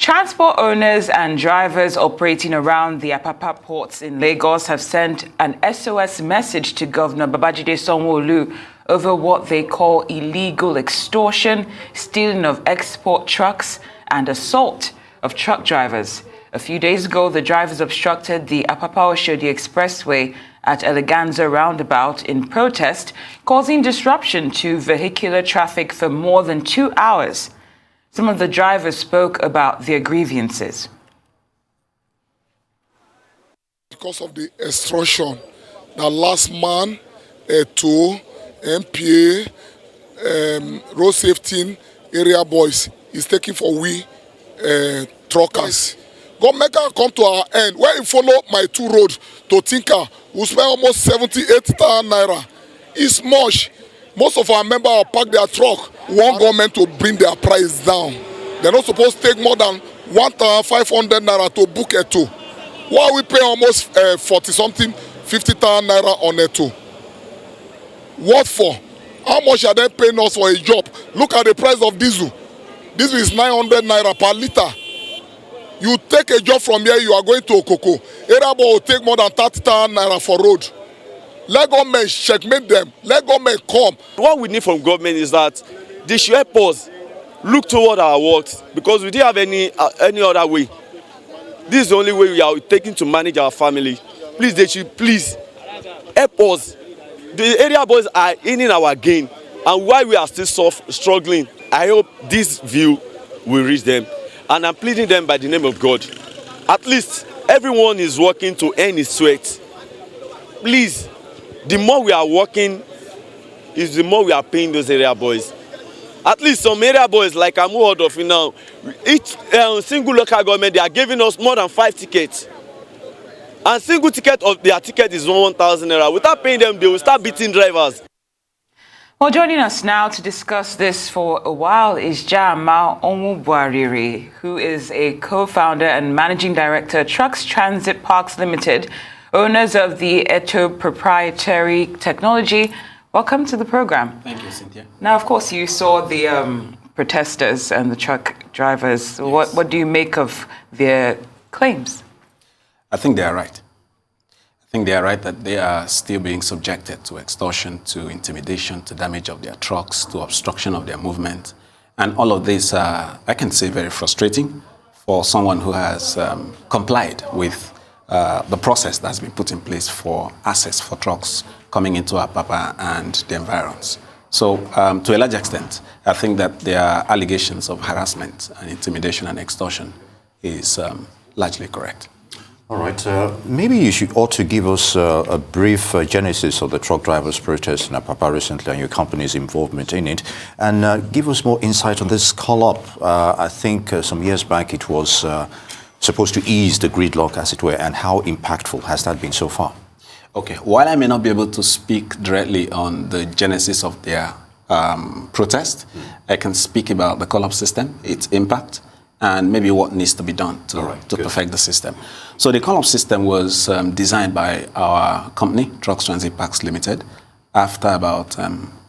Transport owners and drivers operating around the Apapa ports in Lagos have sent an SOS message to Governor Babajide Sanwo-Olu over what they call illegal extortion, stealing of export trucks, and assault of truck drivers. A few days ago, the drivers obstructed the Apapa-Oshodi Expressway at Eleganza roundabout in protest, causing disruption to vehicular traffic for more than 2 hours. Some of the drivers spoke about their grievances. Because of the extortion, the last man, tow, MPA, road safety, area boys is taking for we truckers. Government can come to our end. When you follow my 2 roads to Tinka, we spend almost 78,000 naira. It's much. Most of our members will park their truck. We want government to bring their price down. They're not supposed to take more than 1,500 naira to book a tow. Why we pay almost 40-something, 50,000 naira on a tow? What for? How much are they paying us for a job? Look at the price of diesel. Diesel is 900 naira per liter. You take a job from here, you are going to Okoko. Arabo will take more than 30,000 naira for road. Let government checkmate them. Let government come. What we need from government is that they should help us look toward our works, because we didn't have any other way. This is the only way we are taking to manage our family. Please, they should please help us. The area boys are in our gain, and while we are still struggling, I hope this view will reach them. And I'm pleading them by the name of God. At least everyone is working to earn his sweat. Please, the more we are working, is the more we are paying those area boys. At least some area boys, like I'm heard of now, each single local government, they are giving us more than 5 tickets. And single ticket of their ticket is 1,000 naira. Without paying them, they will start beating drivers. Well, joining us now to discuss this for a while is Jama Onwubuariri, who is a co-founder and managing director at Transit Parts Ltd, owners of the Eto proprietary technology. Welcome to the program. Thank you, Cynthia. Now, of course, you saw the protesters and the truck drivers. Yes. What do you make of their claims? I think they are right. I think they are right that they are still being subjected to extortion, to intimidation, to damage of their trucks, to obstruction of their movement. And all of this, I can say, very frustrating for someone who has complied with the process that's been put in place for access for trucks coming into Apapa and the environs. So to a large extent, I think that their allegations of harassment and intimidation and extortion is largely correct. All right. Maybe you ought to give us a brief genesis of the truck drivers' protest in Apapa recently and your company's involvement in it, and give us more insight on this call-up. I think some years back it was supposed to ease the gridlock, as it were, and how impactful has that been so far? Okay. While I may not be able to speak directly on the genesis of their protest, I can speak about the call-up system, its impact, and maybe what needs to be done to perfect the system. So the call-up system was designed by our company, Transit Parts Ltd, after about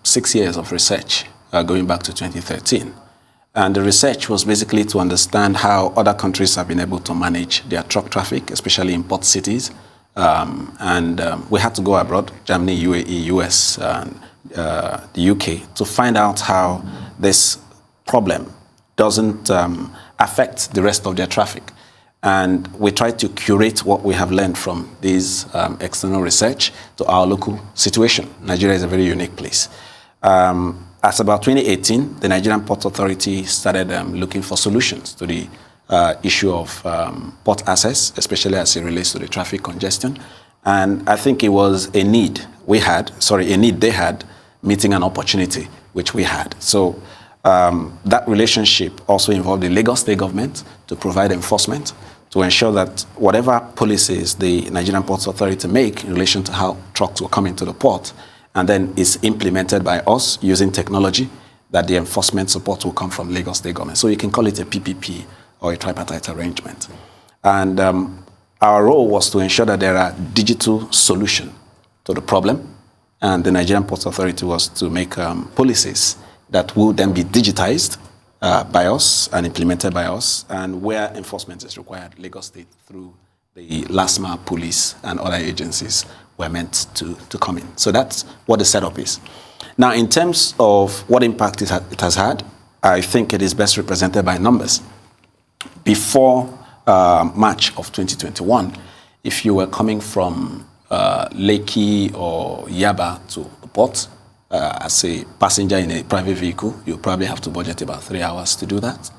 6 years of research, going back to 2013. And the research was basically to understand how other countries have been able to manage their truck traffic, especially in port cities. We had to go abroad, Germany, UAE, US, and the UK, to find out how this problem doesn't affect the rest of their traffic. And we tried to curate what we have learned from this external research to our local situation. Nigeria is a very unique place. As about 2018, the Nigerian Port Authority started looking for solutions to the issue of port access, especially as it relates to the traffic congestion. And I think it was a need they had, meeting an opportunity, which we had. So that relationship also involved the Lagos State government to provide enforcement, to ensure that whatever policies the Nigerian Ports Authority make in relation to how trucks will come into the port, and then is implemented by us using technology, that the enforcement support will come from Lagos State government. So you can call it a PPP or a tripartite arrangement. And our role was to ensure that there are digital solutions to the problem, and the Nigerian Ports Authority was to make policies that will then be digitized by us and implemented by us, and where enforcement is required, Lagos State through the last mile police and other agencies were meant to come in. So that's what the setup is. Now, in terms of what impact it has had, I think it is best represented by numbers. Before March of 2021, if you were coming from Lekki or Yaba to the port as a passenger in a private vehicle, you probably have to budget about 3 hours to do that.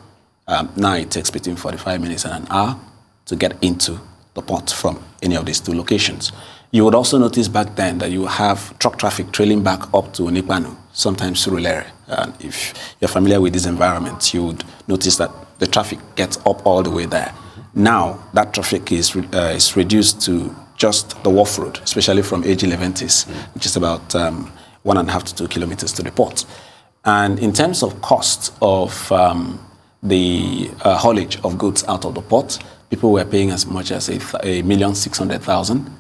Now it takes between 45 minutes and an hour to get into the port from any of these two locations. You would also notice back then that you have truck traffic trailing back up to Nipanu, sometimes Surulere. And if you're familiar with this environment, you would notice that the traffic gets up all the way there. Now, that traffic is reduced to just the wharf road, especially from AG Leventis, which is about 1.5 to 2 kilometers to the port. And in terms of cost of the haulage of goods out of the port, people were paying as much as $1,600,000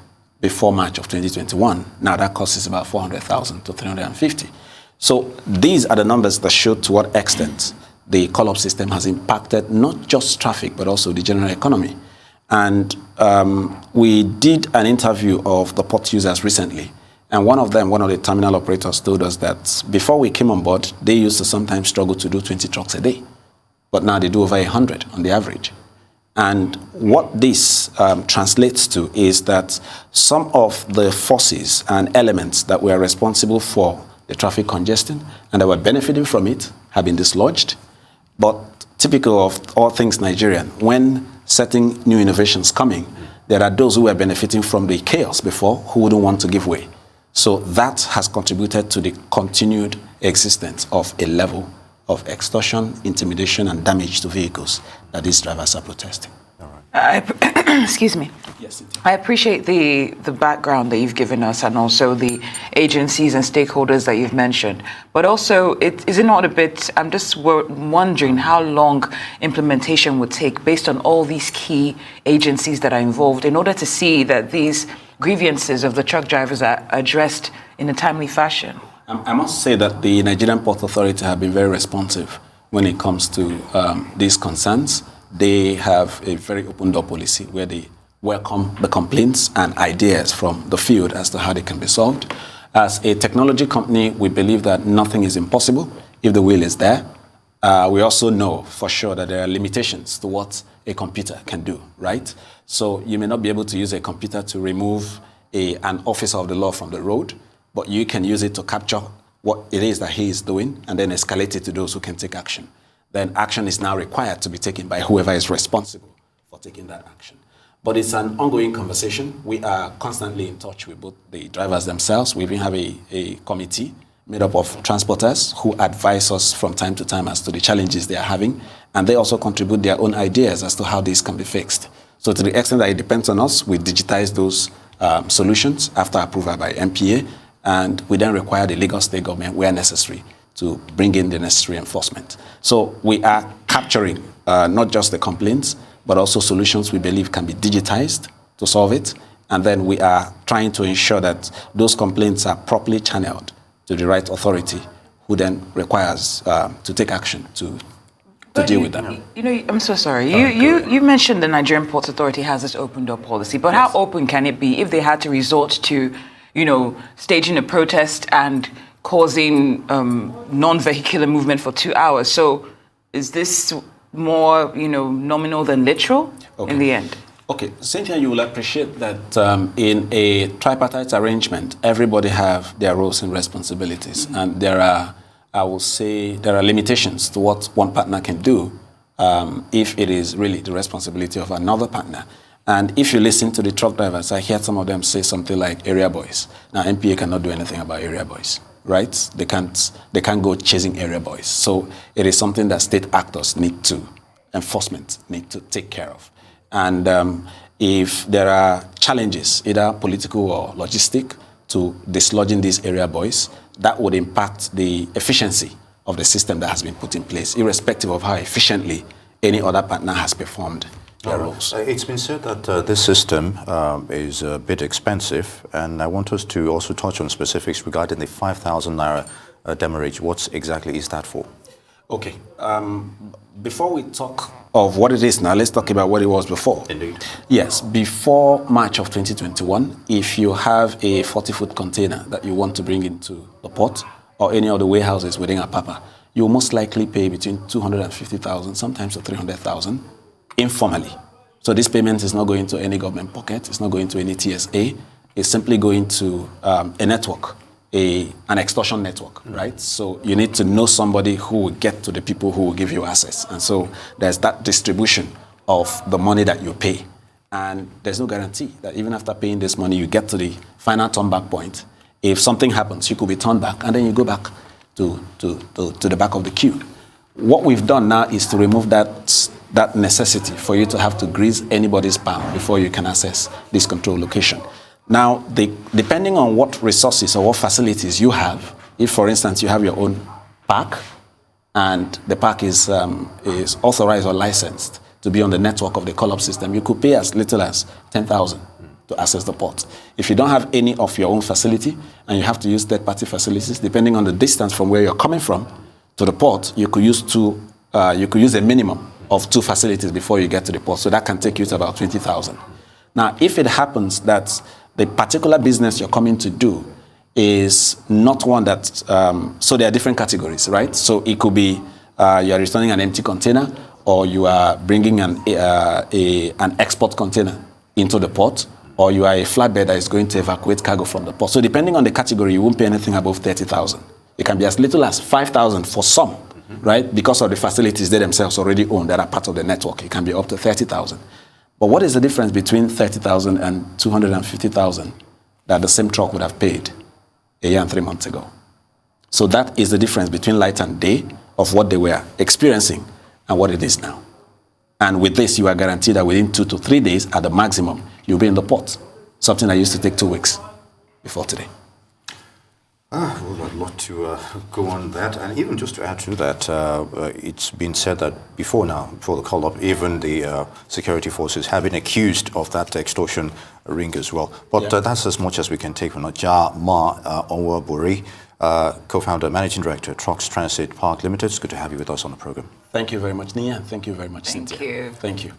before March of 2021. Now that cost is about $400,000 to $350,000. So these are the numbers that show to what extent the call-up system has impacted not just traffic, but also the general economy. And we did an interview of the port users recently. And one of the terminal operators told us that before we came on board, they used to sometimes struggle to do 20 trucks a day. But now they do over 100 on the average. And what this translates to is that some of the forces and elements that were responsible for the traffic congestion and that were benefiting from it have been dislodged. But typical of all things Nigerian, when certain new innovations coming, there are those who were benefiting from the chaos before who wouldn't want to give way. So that has contributed to the continued existence of a level of extortion, intimidation, and damage to vehicles that these drivers are protesting. Excuse me. Yes, I appreciate the background that you've given us and also the agencies and stakeholders that you've mentioned. But also, is it not a bit, I'm just wondering how long implementation would take based on all these key agencies that are involved in order to see that these grievances of the truck drivers are addressed in a timely fashion? I must say that the Nigerian Port Authority have been very responsive when it comes to these concerns. They have a very open door policy where they welcome the complaints and ideas from the field as to how they can be solved. As a technology company, we believe that nothing is impossible if the will is there. We also know for sure that there are limitations to what a computer can do, right? So you may not be able to use a computer to remove an officer of the law from the road, but you can use it to capture what it is that he is doing and then escalate it to those who can take action. Then action is now required to be taken by whoever is responsible for taking that action. But it's an ongoing conversation. We are constantly in touch with both the drivers themselves. We even have a committee made up of transporters who advise us from time to time as to the challenges they are having. And they also contribute their own ideas as to how this can be fixed. So to the extent that it depends on us, we digitize those solutions after approval by MPA. And we then require the Lagos State government, where necessary, to bring in the necessary enforcement. So we are capturing not just the complaints, but also solutions we believe can be digitized to solve it. And then we are trying to ensure that those complaints are properly channeled to the right authority, who then requires to take action to deal with them. You know, I'm so sorry. You mentioned the Nigerian Ports Authority has this open door policy, but yes. How open can it be if they had to resort to, staging a protest and causing non-vehicular movement for 2 hours? So is this more, nominal than literal in the end? Okay, Cynthia, you will appreciate that in a tripartite arrangement, everybody have their roles and responsibilities. Mm-hmm. And there are limitations to what one partner can do if it is really the responsibility of another partner. And if you listen to the truck drivers, I hear some of them say something like area boys. Now, MPA cannot do anything about area boys, right? They can't go chasing area boys. So it is something that state actors enforcement need to take care of. And if there are challenges, either political or logistic, to dislodging these area boys, that would impact the efficiency of the system that has been put in place, irrespective of how efficiently any other partner has performed their roles. It's been said that this system is a bit expensive, and I want us to also touch on specifics regarding the 5,000 naira demurrage. What exactly is that for? Okay. Before we talk of what it is now, let's talk about what it was before. Indeed. Yes, before March of 2021, if you have a 40-foot container that you want to bring into the port or any of the warehouses within Apapa, you will most likely pay between 250,000, sometimes to 300,000, informally. So this payment is not going to any government pocket, it's not going to any TSA, it's simply going to a network, an extortion network, right? So you need to know somebody who will get to the people who will give you access. And so there's that distribution of the money that you pay. And there's no guarantee that even after paying this money, you get to the final turn back point. If something happens, you could be turned back, and then you go back to the back of the queue. What we've done now is to remove that necessity for you to have to grease anybody's palm before you can access this control location. Now, depending on what resources or what facilities you have, if, for instance, you have your own park, and the park is authorized or licensed to be on the network of the call-up system, you could pay as little as 10,000 to access the port. If you don't have any of your own facility and you have to use third-party facilities, depending on the distance from where you're coming from to the port, you could use a minimum of 2 facilities before you get to the port. So that can take you to about 20,000. Now, if it happens that the particular business you're coming to do is not one that, so there are different categories, right? So it could be you're returning an empty container, or you are bringing an export container into the port, or you are a flatbed that is going to evacuate cargo from the port. So depending on the category, you won't pay anything above 30,000. It can be as little as 5,000 for some, right? Because of the facilities they themselves already own that are part of the network. It can be up to 30,000. But what is the difference between 30,000 and 250,000 that the same truck would have paid a year and 3 months ago? So that is the difference between light and day of what they were experiencing and what it is now. And with this, you are guaranteed that within 2 to 3 days at the maximum, you'll be in the port. Something that used to take 2 weeks before today. Well, I'd love to go on that. And even just to add to that, it's been said that before the call-up, even the security forces have been accused of that extortion ring as well. But that's as much as we can take from Jama Onwubuariri, co-founder, managing director, Transit Parts Ltd. It's good to have you with us on the program. Thank you very much, Nia. Thank you very much, Cynthia. Thank you. Thank you.